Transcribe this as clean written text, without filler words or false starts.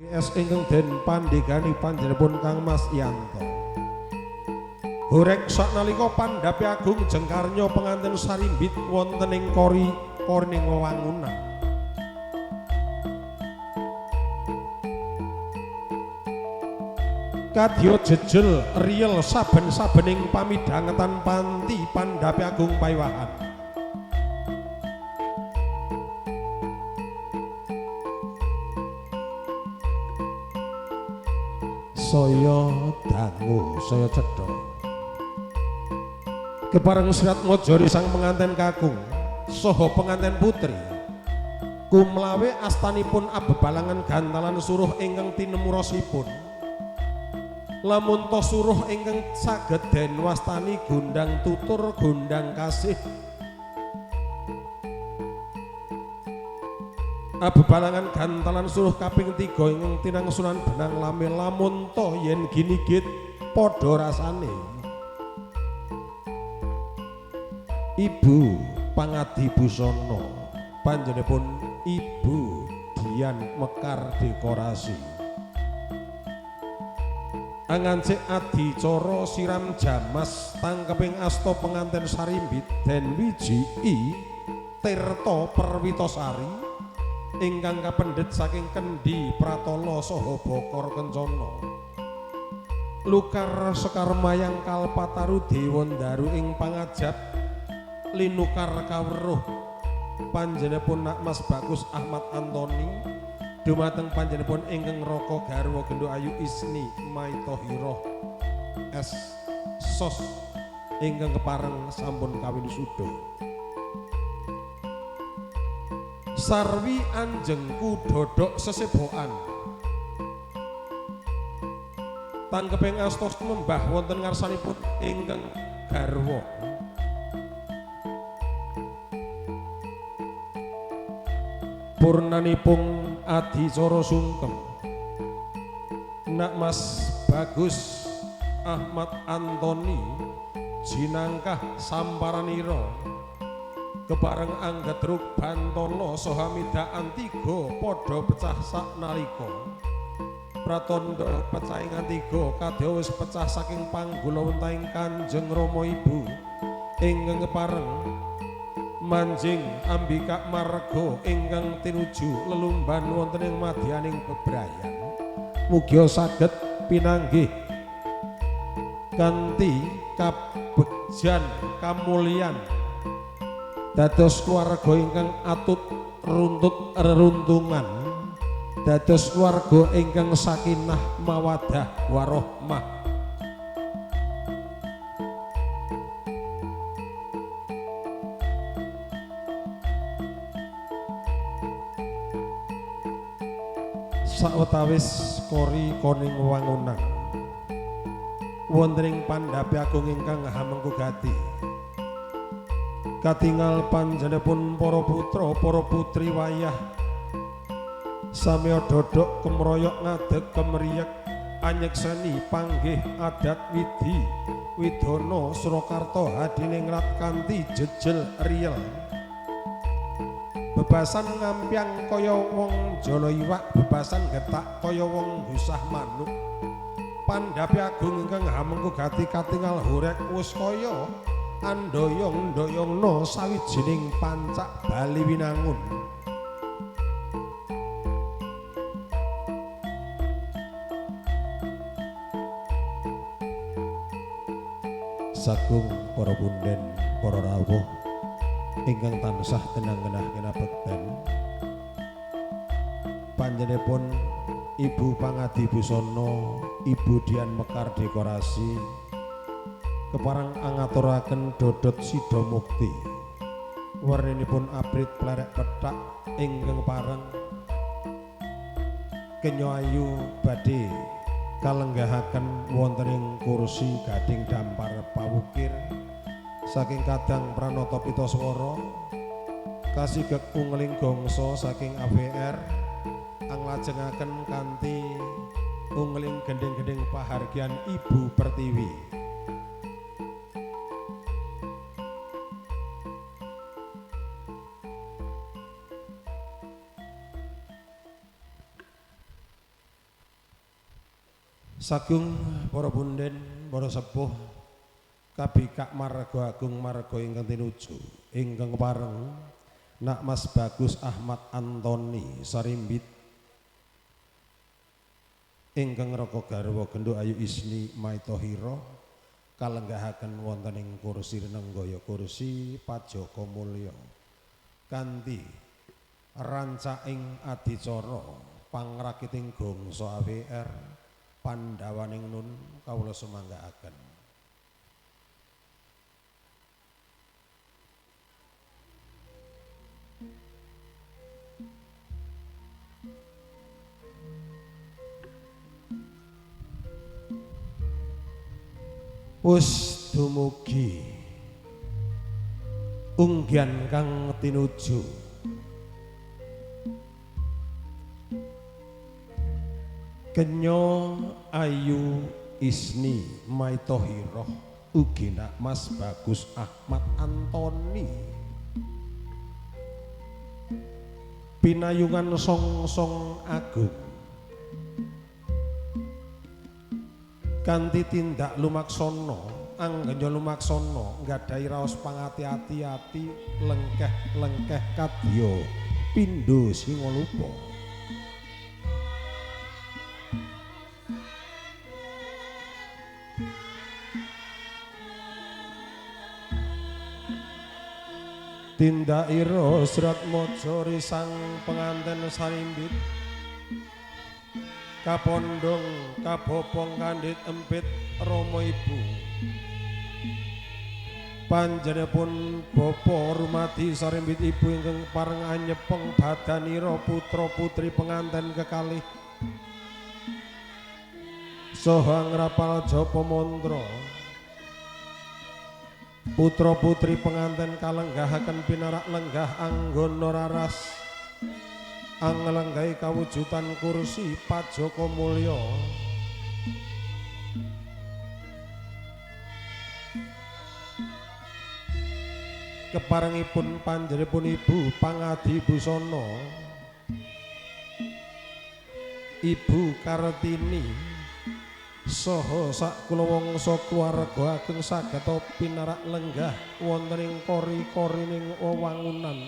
Es ingkang den pandhegani panjenenganipun Kang Mas Yanto. Horeg saknalika pandhapi agung jengkarnya pengantin sarimbit wonten ing korining wewangunan. Kadya jejel riyel saben-sabening pamidhangetan panti pandhapi agung paewahan. Saya dangu, saya cedhak. Kepareng sirat ngajari sang penganten kakung saha penganten putri. Kumlawe astanipun abebalangan gantalan suruh ingkang tinemu rasipun. Lamun to suruh ingkang saged den wastani gondang tutur gondang kasih. Abebalangan gantalan suruh kaping 3 ingkang tinangsunan benang lame lamun to yen ginigit padha rasane. Ibu Pangadi Busana panjenenganipun Ibu Dian Mekar Dekorasi. Angancik adicara siram jamas tangkeping asta penganten sarimbit den wijiki Tirta Perwitasari ingkang kapendhet saking Kendi Pratala saha Bokor Kencana. Lukar Sekar Mayang Kalpataru Dewandaru ing pangajap linukar kawruh panjenenganipun Nak Mas Bagus Ahmad Antoni dumateng panjenenganipun ingkang Raka garwa Gendo Ayu Isni Maitohiro S. Sos ingkang kepareng sampun kawin suda. Sarwi anjengku dodok sesebokan tangkeping astos membah wonten ngarsanipun ingkang garwa purnanipun adicara sungkem Nak Mas Bagus Ahmad Antoni jinangkah samparanira kepareng Anggadruk Bantala saha midhaan 3 padha pecah saknalika. Pratandha pecahingan 3 kadya wis pecah saking panggula wentaing Kanjeng Rama Ibu ingkang kepareng manjing ambika marga ingkang tinuju lelumban wonten ing madyaning bebrayan. Mugia saged pinanggih kanthi kabegjan kamulyan dados keluarga ingkang atut runtut reruntungan, dados keluarga ingkang sakinah mawaddah warahmah. Sawetawis kori koning wangunan wonten ing pandhapi agung ingkang hamengku gati. Katingal panjenenganipun para putra para putri wayah samya dodok kemroyok ngadeg kemriyek anyekseni panggih adat widhi widana Surakarta hadiningrat kanthi jejel riyel. Bebasan ngampyang kaya wong jala iwak, bebasan getak kaya wong gusah manuk. Pandhapi agung ingkang hamengku gati katingal horeg wis kaya andoyong-ndoyongna sawijining pancak Bali winangun. Sagung para punden, para rawuh ingkang tansah tenang ngenah bekten. Panjenenganipun Ibu Pangadi Busana, Ibu Dian Mekar Dekorasi keparang angaturaken dodot sida mukti. Warninipun abrit plerek pethak ingkang pareng kenya ayu badhe kalenggahaken wonten ing kursi gading dampar pawukir saking kadang Pranata Pitaswara kasigek ungling gongso saking AVR anglajengaken kanthi ungling gending-gending pahargyan Ibu Pertiwi. Sagung para punden, para sepuh kabikak marga agung marga ingkang tinuju ingkang pareng Nak Mas Bagus Ahmad Antoni Sarimbit ingkang raka garwa Gendho Ayu Isni Maitohira kalenggahaken wonten ing kursi Renenggaya kursi Pajaka Mulya kanthi rancaking adicara pangrakiting gongso AWR Pandhawaning Nun kawula sumanggaaken. Wus dumugi unggian kang tinuju Kenya Ayu Isni Maitohira ugi Nak Mas Bagus Ahmad Antoni pinayungan song-song agung kanthi tindak lumaksana anggenya lumaksana nggadahi raos pangati-ati lengkeh-lengkeh kadya pindha singalupa tindakira serat maja risang penganten sarimbit kapondhong kabopong kandhit empit Rama Ibu panjenenganipun bapa rumadi sarimbit ibu ingkang pareng anyepeng badanira putra putri penganten kekalih saha ngrapal japa mantra putra putri penganten kalenggahaken pinarak lenggah anggana raras anglenggahi kawujudan kursi Pajaka Mulya keparengipun panjenenganipun Ibu Pangadi Busana Ibu Kartini saha sakula wangsa keluarga ageng saged pinarak lenggah wonten ing kori-korining wewangunan